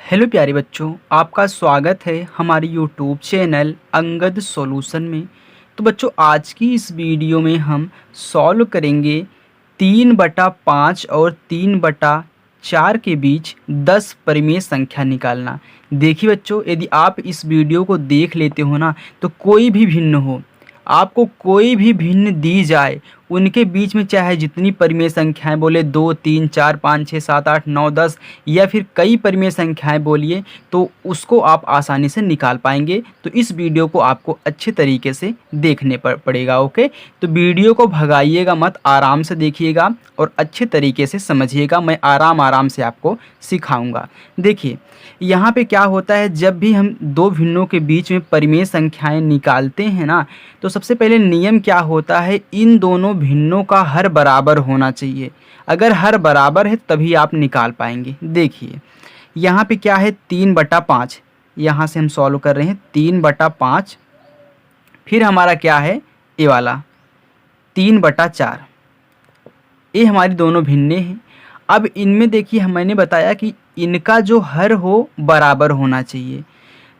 Hello प्यारे बच्चों, आपका स्वागत है हमारी यूट्यूब चैनल अंगद सॉल्यूशन में। तो बच्चों, आज की इस वीडियो में हम सॉल्व करेंगे 3/5 और 3/4 के बीच 10 परिमेय संख्या निकालना। देखिए बच्चों, यदि आप इस वीडियो को देख लेते हो ना, तो कोई भी भिन्न हो, आपको कोई भी भिन्न दी जाए, उनके बीच में चाहे जितनी परिमेय संख्याएं बोले 2 3 4 5 6 7 8 9 10 या फिर कई परिमेय संख्याएं बोलिए, तो उसको आप आसानी से निकाल पाएंगे। तो इस वीडियो को आपको अच्छे तरीके से देखने पड़ेगा। ओके, तो वीडियो को भगाइएगा मत, आराम से देखिएगा और अच्छे तरीके से समझिएगा। मैं आराम आराम से आपको सिखाऊंगा। देखिए यहाँ पे क्या होता है, जब भी हम दो भिन्नों के बीच में परिमेय संख्याएं निकालते हैं ना, तो सबसे पहले नियम क्या होता है, इन दोनों भिन्नों का हर बराबर होना चाहिए। अगर हर बराबर है तभी आप निकाल पाएंगे। देखिए यहाँ पे क्या है, 3/5, यहाँ से हम सॉल्व कर रहे हैं 3/5। फिर हमारा क्या है, ये वाला 3/4। ये हमारी दोनों भिन्ने हैं। अब इनमें देखिए, मैंने बताया कि इनका जो हर हो बराबर होना चाहिए।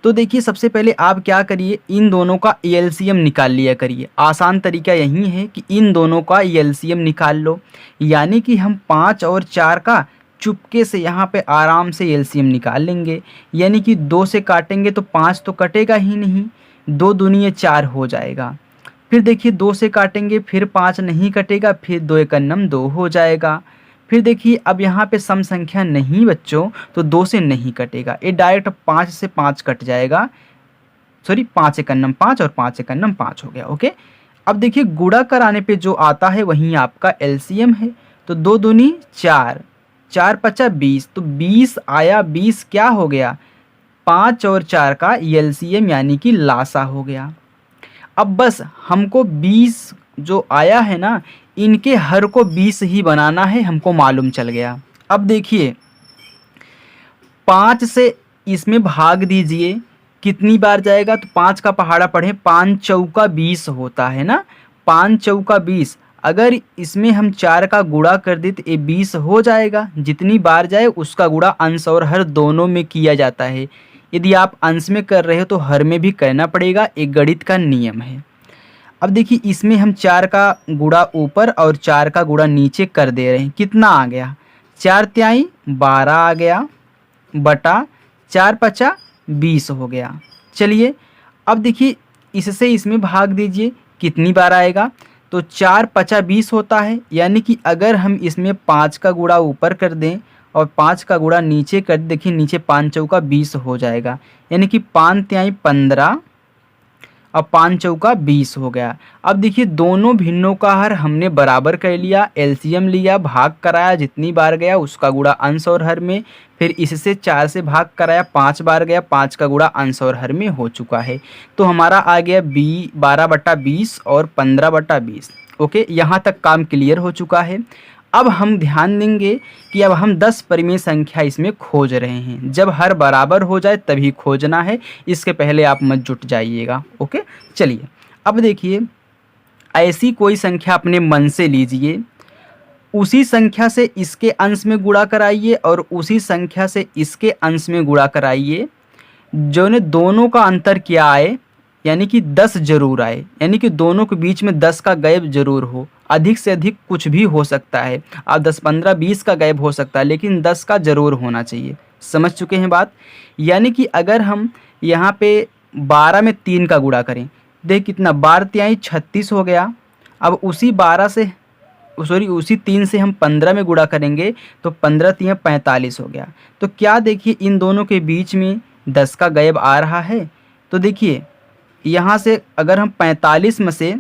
तो देखिए सबसे पहले आप क्या करिए, इन दोनों का एलसीएम निकाल लिया करिए। आसान तरीका यही है कि इन दोनों का एलसीएम निकाल लो, यानी कि हम 5 और 4 का चुपके से यहाँ पे आराम से एलसीएम निकाल लेंगे। यानी कि 2 से काटेंगे तो 5 तो कटेगा ही नहीं, 2 दूनी 4 हो जाएगा। फिर देखिए 2 से काटेंगे, फिर 5 नहीं कटेगा, फिर 2 एकन्नम 2 हो जाएगा। फिर देखिए अब यहाँ पे सम संख्या नहीं बच्चों, तो 2 से नहीं कटेगा, ये डायरेक्ट 5 से 5 कट जाएगा। सॉरी, 5 एकन्नम 5 और 5 एकन्नम 5 हो गया। ओके, अब देखिए गुणा कराने पे जो आता है वही आपका एलसीएम है। तो 2 दूनी 4, 4 पचा 20, तो 20 आया। 20 क्या हो गया, 5 और 4 का एलसीएम यानी कि लासा हो गया। अब बस हमको 20 जो आया है ना, इनके हर को 20 ही बनाना है, हमको मालूम चल गया। अब देखिए 5 से इसमें भाग दीजिए, कितनी बार जाएगा, तो 5 का पहाड़ा पढ़े, 5 चौका 20 होता है ना, 5 चौका 20। अगर इसमें हम 4 का गुणा कर दे तो ये 20 हो जाएगा। जितनी बार जाए उसका गुणा अंश और हर दोनों में किया जाता है। यदि आप अंश में कर रहे हो तो हर में भी करना पड़ेगा, एक गणित का नियम है। अब देखिए इसमें हम 4 का गुणा ऊपर और 4 का गुणा नीचे कर दे रहे हैं। कितना आ गया, 4 तिहाई 12 आ गया, बटा 4 पचा 20 हो गया। चलिए अब देखिए इससे इसमें भाग दीजिए, कितनी बार आएगा, तो 4 पचा 20 होता है। यानी कि अगर हम इसमें 5 का गुणा ऊपर कर दें और 5 का गुणा नीचे कर, देखिए नीचे 5 चौका 20 हो जाएगा। यानी कि 5 तिहाई 15 और 5 चौका 20 हो गया। अब देखिए दोनों भिन्नों का हर हमने बराबर कर लिया, एलसीएम लिया, भाग कराया, जितनी बार गया उसका गुणा अंश और हर में। फिर इससे 4 से भाग कराया, 5 बार गया, 5 का गुणा अंश और हर में हो चुका है। तो हमारा आ गया 12/20 और 15/20। ओके, यहाँ तक काम क्लियर हो चुका है। अब हम ध्यान देंगे कि अब हम 10 परिमेय संख्या इसमें खोज रहे हैं। जब हर बराबर हो जाए तभी खोजना है, इसके पहले आप मत जुट जाइएगा। ओके, चलिए अब देखिए ऐसी कोई संख्या अपने मन से लीजिए, उसी संख्या से इसके अंश में गुणा कराइए और उसी संख्या से इसके अंश में गुणा कराइए। जो ने दोनों का अंतर क्या आए, यानी कि 10 जरूर आए, यानी कि दोनों के बीच में 10 का गैप जरूर हो। अधिक से अधिक कुछ भी हो सकता है, आप 10 15 20 का गैप हो सकता है, लेकिन 10 का जरूर होना चाहिए। समझ चुके हैं बात। यानी कि अगर हम यहाँ पे 12 में 3 का गुणा करें, देख कितना, 12 तिहाई 36 हो गया। अब उसी 12 से उसी 3 से हम 15 में गुणा करेंगे तो 15 तिहाई 45 हो गया। तो क्या देखिए इन दोनों के बीच में 10 का गैप आ रहा है। तो देखिए यहाँ से अगर हम 45 में से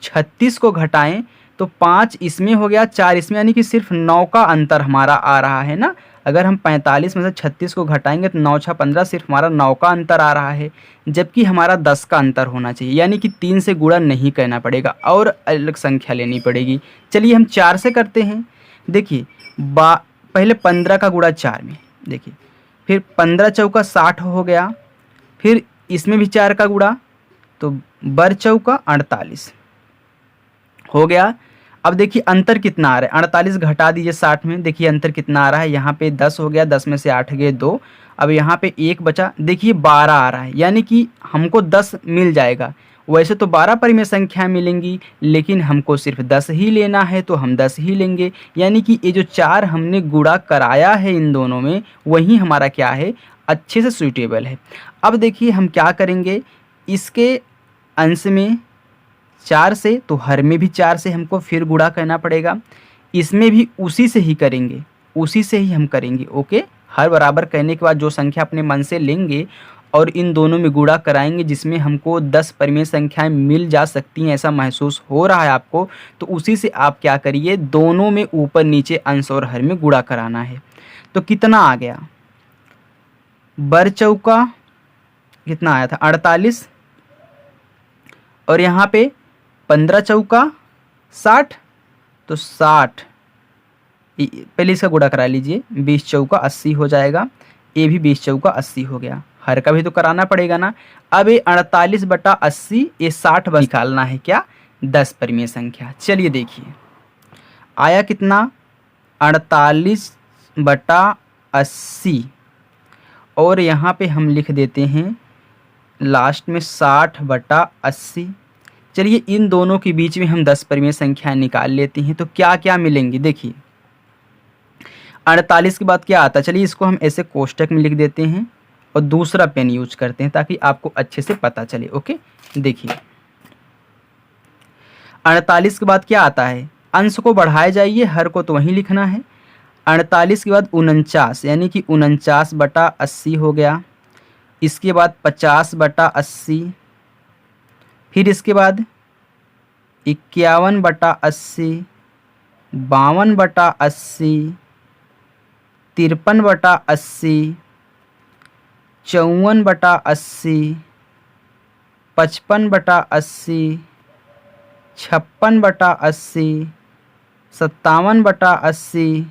36 को घटाएं तो 5 इसमें हो गया, 4 इसमें, यानी कि सिर्फ 9 का अंतर हमारा आ रहा है ना। अगर हम 45 में से 36 को घटाएंगे तो 9 6 15, सिर्फ हमारा 9 का अंतर आ रहा है, जबकि हमारा 10 का अंतर होना चाहिए। यानी कि 3 से गुणा नहीं करना पड़ेगा और अलग संख्या लेनी पड़ेगी। चलिए हम 4 से करते हैं। देखिए पहले 15 का गुणा 4 में, देखिए फिर 15 चौका 60 हो गया, फिर इसमें भी 4 का गुणा, तो बर चौका 48 हो गया। अब देखिए अंतर कितना आ रहा है, 48 घटा दीजिए 60 में, देखिए अंतर कितना आ रहा है, यहाँ पे 10 हो गया, 10 में से 8 गए 2। अब यहाँ पे 1 बचा, देखिए 12 आ रहा है, यानी कि हमको 10 मिल जाएगा। वैसे तो 12 परिमेय संख्या मिलेंगी, लेकिन हमको सिर्फ 10 ही लेना है तो हम 10 ही लेंगे। यानी कि ये जो 4 हमने गुणा कराया है इन दोनों में, वही हमारा क्या है, अच्छे से सूटेबल है। अब देखिए हम क्या करेंगे, इसके अंश में 4 से, तो हर में भी 4 से हमको फिर गुणा करना पड़ेगा। इसमें भी उसी से ही करेंगे, उसी से ही हम करेंगे। ओके, हर बराबर करने के बाद जो संख्या अपने मन से लेंगे और इन दोनों में गुणा कराएंगे, जिसमें हमको 10 परिमेय संख्याएं मिल जा सकती हैं, ऐसा महसूस हो रहा है आपको, तो उसी से आप क्या करिए, दोनों में ऊपर नीचे अंश और हर में गुणा कराना है। तो कितना आ गया, बर चौका कितना आया था 48, और यहाँ पे 15 चौका 60, तो 60, पहले इसका गुणा करा लीजिए, 20 चौका 80 हो जाएगा। ये भी 20 चौका 80 हो गया, हर का भी तो कराना पड़ेगा ना। अब ये 48/80, ये 60 निकालना है क्या, 10 परिमेय संख्या। चलिए देखिए आया कितना, 48/80, और यहाँ पे हम लिख देते हैं लास्ट में 60/80। चलिए इन दोनों के बीच में हम 10 परिमेय संख्या निकाल लेते हैं, तो क्या क्या मिलेंगी। देखिए 48 के बाद क्या आता है, चलिए इसको हम ऐसे कोष्टक में लिख देते हैं और दूसरा पेन यूज करते हैं ताकि आपको अच्छे से पता चले। ओके, देखिए 48 के बाद क्या आता है, अंश को बढ़ाए जाइए, हर को तो वहीं लिखना है। 48 के बाद 49, यानी कि 49/80 हो गया। इसके बाद 50/80, फिर इसके बाद 51/80, 52/80, 53/80, 54/80, 55/80, 56/80, 57/80,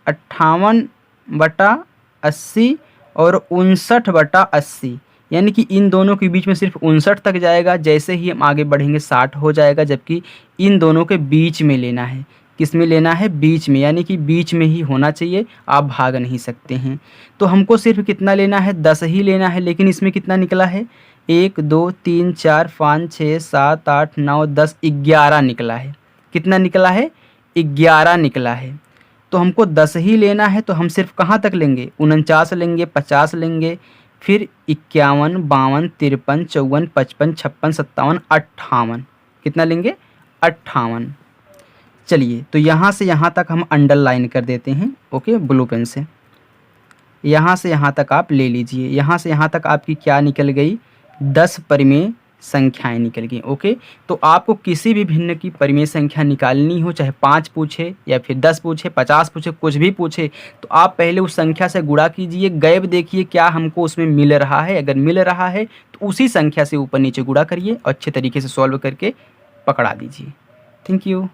58/80 और 59/80। यानी कि इन दोनों के बीच में सिर्फ 59 तक जाएगा, जैसे ही हम आगे बढ़ेंगे 60 हो जाएगा, जबकि इन दोनों के बीच में लेना है। किस में लेना है, बीच में, यानी कि बीच में ही होना चाहिए, आप भाग नहीं सकते हैं। तो हमको सिर्फ कितना लेना है, 10 ही लेना है, लेकिन इसमें कितना निकला है, 1 2 3 4 5 6 7 8 9 10 11 निकला है। कितना निकला है, 11 निकला है। तो हमको 10 ही लेना है, तो हम सिर्फ कहाँ तक लेंगे, 49 लेंगे, 50 लेंगे, फिर 51 52 53 54 55 56 57 58, कितना लेंगे, 58। चलिए तो यहाँ से यहाँ तक हम अंडरलाइन कर देते हैं। ओके, ब्लू पेन से यहाँ से यहाँ तक आप ले लीजिए। यहाँ से यहाँ तक आपकी क्या निकल गई, 10 परिमेय संख्याएं निकल गई। ओके, तो आपको किसी भी भिन्न की परिमेय संख्या निकालनी हो, चाहे 5 पूछे या फिर 10 पूछे, 50 पूछे, कुछ भी पूछे, तो आप पहले उस संख्या से गुणा कीजिए, गैप देखिए क्या हमको उसमें मिल रहा है। अगर मिल रहा है तो उसी संख्या से ऊपर नीचे गुणा करिए और अच्छे तरीके से सॉल्व करके पकड़ा दीजिए। Thank you.